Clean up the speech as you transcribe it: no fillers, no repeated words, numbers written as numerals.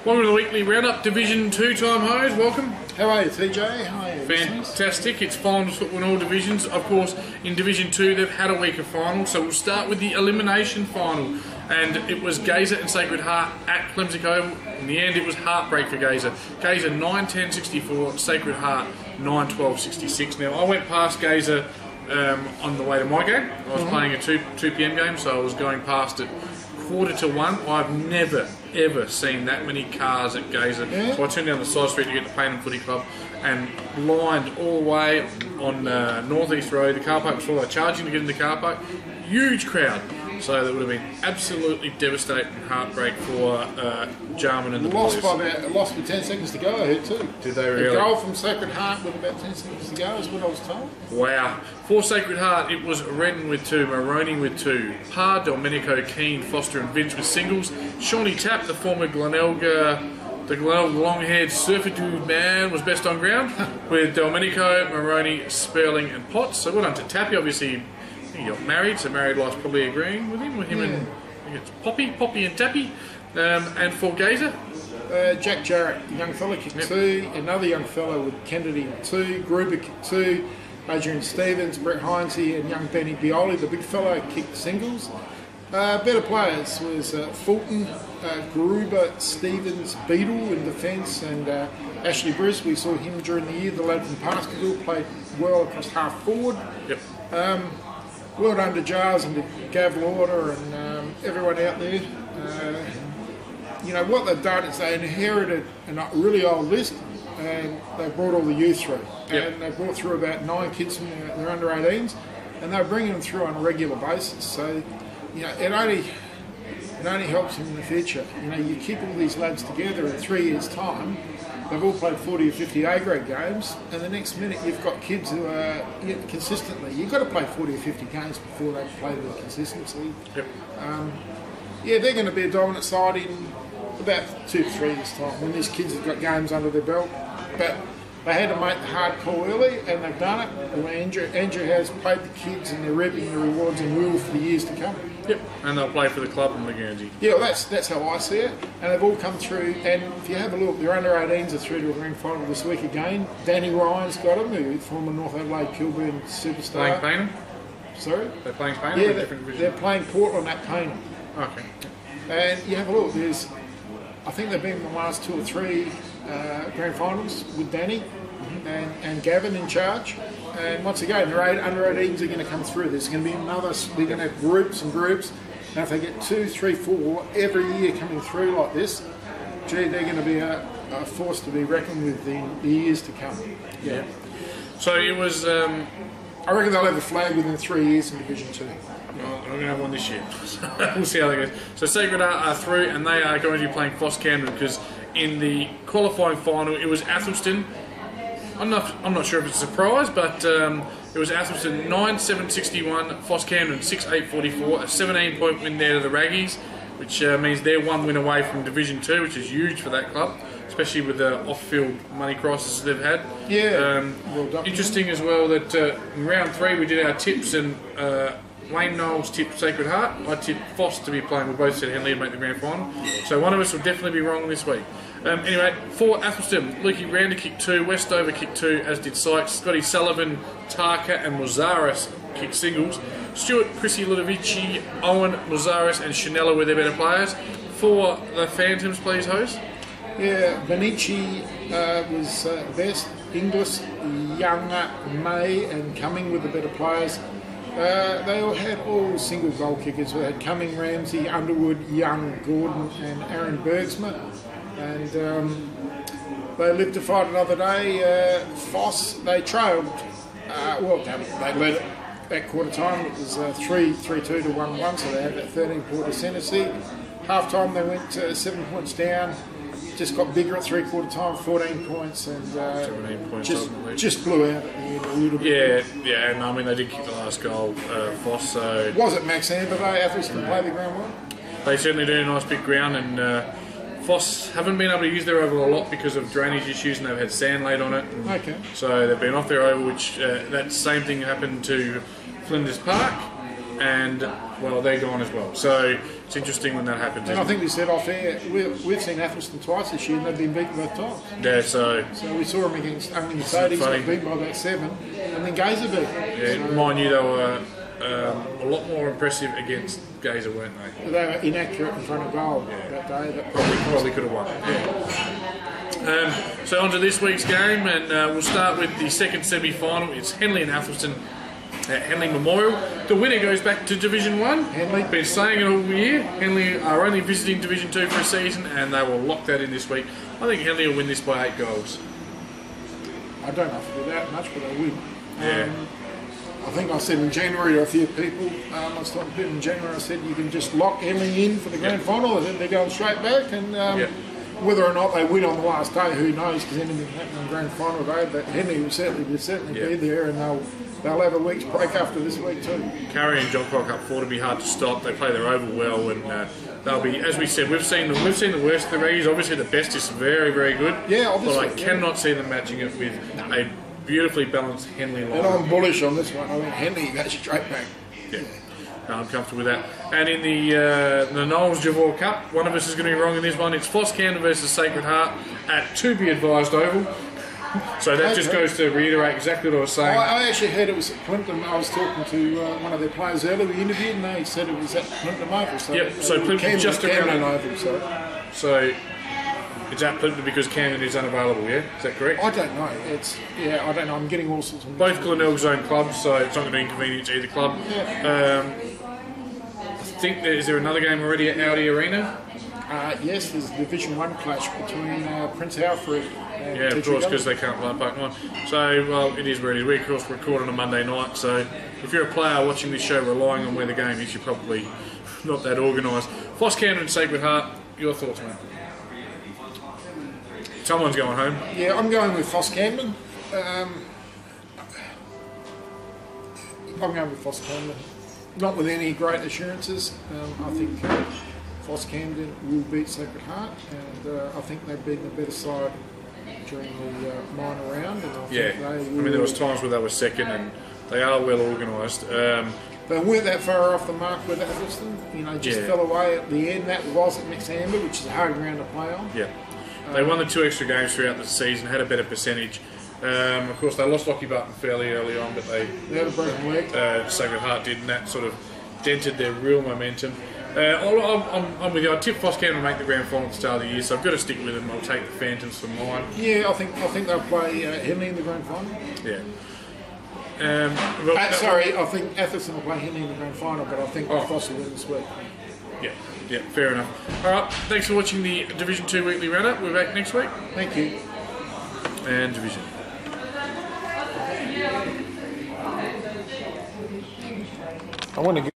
Welcome to the weekly roundup, Division 2 time, Hose. Welcome. How are you, TJ? How are you? Fantastic. It's finals football in all divisions. Of course, in Division 2, they've had a week of finals, so we'll start with the elimination final. And it was Gazer and Sacred Heart at Clemson Oval. In the end, it was heartbreak for Gazer. Gazer 9-10-64, Sacred Heart 9-12-66. Now, I went past Gazer on the way to my game. I was playing a 2 p.m. game, so I was going past it 1:45. I've never ever seen that many cars at Gazer. So I turned down the side street to get to Payneham Footy Club and lined all the way on North East Road. The car park was full. They were charging to get in the car park. Huge crowd. So that would have been absolutely devastating heartbreak for Jarman and the lost Blues. lost with 10 seconds to go, I heard too. Did they really? A goal from Sacred Heart with about 10 seconds to go is what I was told. Wow. For Sacred Heart, it was Redden with 2, Maroney with 2, Parr, Domenico, Keane, Foster and Vince with singles, Shawnee Tapp, the former Glenelga, the Glenelga long-haired surfer dude man, was best on ground with Domenico, Maroney, Sperling and Potts. So well done to Tappy. Obviously he got married, so married life's probably agreeing with him and I think it's Poppy and Tappy. And for Gazer, Jack Jarrett, young fella, kicked 2. Another young fellow with Kennedy 2. Gruber kicked 2. Adrian Stevens, Brett Heinze and young Benny Bioli, the big fellow, kicked singles. Better players was Fulton, Gruber, Stevens, Beadle in defence, and Ashley Bruce. We saw him during the year. The lad from Pascagoula played well across half forward. Well done to Jars and to Gav Lauder and everyone out there. You know, what they've done is they inherited a really old list and they brought all the youth through. And they brought through about 9 kids from their under 18s and they're bringing them through on a regular basis. So, you know, it only helps them in the future. You know, you keep all these lads together in 3 years' time. They've all played 40 or 50 A-grade games, and the next minute you've got kids who are consistently. You've got to play 40 or 50 games before they play with consistency. They're going to be a dominant side in about 2 to 3 years' time when these kids have got games under their belt. But they had to make the hard call early, and they've done it. And Andrew has played the kids, and they're reaping the rewards and will for the years to come. And they'll play for the club in the Guernsey. Yeah, well, that's how I see it. And they've all come through. And if you have a look, their under 18s are through to a grand final this week again. Danny Ryan's got them, who former North Adelaide Kilburn superstar. Playing Payneham? Sorry? They're playing Payneham? Yeah, or a different division? they're playing Portland at Payneham. Okay. And you have a look. I think they've been in the last 2 or 3 grand finals with Danny and Gavin in charge. And once again, their under 18s are going to come through. There's going to be another. They're going to have groups and groups. And if they get 2, 3, 4 every year coming through like this, gee, they're going to be a force to be reckoned with in the years to come. Yeah. So it was. I reckon they'll have a flag within 3 years in Division 2. Well, I'm going to have one this year. We'll see how that goes. So Sacred Heart are through, and they are going to be playing Foss Camden because in the qualifying final it was Athelston. I'm not sure if it's a surprise, but it was Athelston 9-7-61, Foss Camden 6-8-44, a 17-point win there to the Raggies, which means they're 1 win away from Division 2, which is huge for that club, especially with the off-field money crisis they've had. Well done. Interesting as well that in round 3 we did our tips, and Wayne Knowles tipped Sacred Heart. I tipped Foss to be playing. We both said Henley would make the grand final. So one of us will definitely be wrong this week. Anyway, for Athelston, Lukey Rander kicked 2, Westover kicked 2, as did Sykes. Scotty Sullivan, Tarka and Mozaris kicked singles. Stuart, Chrissy Ludovici, Owen, Mozaris and Chanella were their better players. For the Phantoms, please, host. Yeah, Benici was best. Inglis, Younger, May and Cumming were the better players. They all had all single goal kickers. We had Cumming, Ramsey, Underwood, Young, Gordon and Aaron Bergsma. And they lived to fight another day. Foss, they trailed. They led it at quarter time. It was 3-2 to 1-1, so they had that 13-point ascendancy. Half time they went 7 points down. Just got bigger at 3/4 time, 14 points, and 17 points just blew out at the end a little bit. Yeah, and I mean they did kick the last goal, Foss. So was it Max Amber though? Athletes can play the ground well. They certainly do a nice big ground, and Foss haven't been able to use their oval a lot because of drainage issues, and they've had sand laid on it. Okay. So they've been off their oval, which that same thing happened to Flinders Park. and well, they're gone as well. So it's interesting when that happens. And I think we said off air, we've seen Atherstone twice this year and they've been beaten both times. Yeah, so we saw them against Only Mercedes, got beaten by about 7, and then Gazer beat them. Yeah, mind you, they were a lot more impressive against Gazer, weren't they? They were inaccurate in front of goal that day. That Probably could have won. So on to this week's game, and we'll start with the second semi-final. It's Henley and Atherstone at Henley Memorial. The winner goes back to Division 1. Henley. Been saying it all year. Henley are only visiting Division 2 for a season, and they will lock that in this week. I think Henley will win this by 8 goals. I don't know if it'll be that much, but they'll win. Yeah. I think I said in January to a few people, I was talking to people in January, I said you can just lock Henley in for the grand final, and then they're going straight back, and whether or not they win on the last day, who knows, because anything can happen on the grand final day, but Henley will certainly be there, and they'll have a week's break after this week too. Carry and Johncock up 4 to be hard to stop. They play their oval well, and they'll be, as we said, we've seen the worst of the Reggies. Obviously the best is very, very good. Yeah, obviously. But I cannot see them matching it with a beautifully balanced Henley line. And I'm bullish on this one. I think Henley goes straight back. Yeah, no, I'm comfortable with that. And in the Knowles Javor Cup, one of us is going to be wrong in this one. It's Floss Camden versus Sacred Heart at To Be Advised Oval. So that just goes to reiterate exactly what I was saying. I actually heard it was at Plimpton. I was talking to one of their players earlier, we interviewed, and they said it was at Plimpton Oval. So yep, so Plimpton just around Camden Oval. So it's at Plimpton because Camden is unavailable, yeah? Is that correct? I don't know. I don't know. I'm getting all sorts of... Both Glenelg Zone clubs, so it's not going to inconvenience either club. Yeah. I think is there another game already at Audi Arena? Yes, there's a Division 1 clash between Prince Alfred and of course, because they can't play Park 9. So, well, it is where it is. We, of course, record on a Monday night, so if you're a player watching this show relying on where the game is, you're probably not that organised. Floss Camden and Sacred Heart, your thoughts, mate? Someone's going home. Yeah, I'm going with Floss Camden. I'm going with Floss Camden. Not with any great assurances. I think Floss Camden will beat Sacred Heart, and I think they've been the better side during the minor round. And I think I mean, there was times where they were second, and they are well organised. They weren't that far off the mark with Atherstone. Just fell away at the end. That was at Mixamber, which is a hard ground to play on. Yeah, they won the 2 extra games throughout the season, had a better percentage. Of course, they lost Lockie Button fairly early on, but they had a broken leg. Sacred Heart did, and that sort of dented their real momentum. I'm with you. I tip Floss Camden to make the grand final at the start of the year, so I've got to stick with them. I'll take the Phantoms for mine. Yeah, I think they'll play Henley in the grand final. Yeah. I think Atherstone will play Henley in the grand final, but I think Floss will win this week. Yeah, fair enough. All right, thanks for watching the Division 2 Weekly Roundup. We're back next week. Thank you. And Division. I want to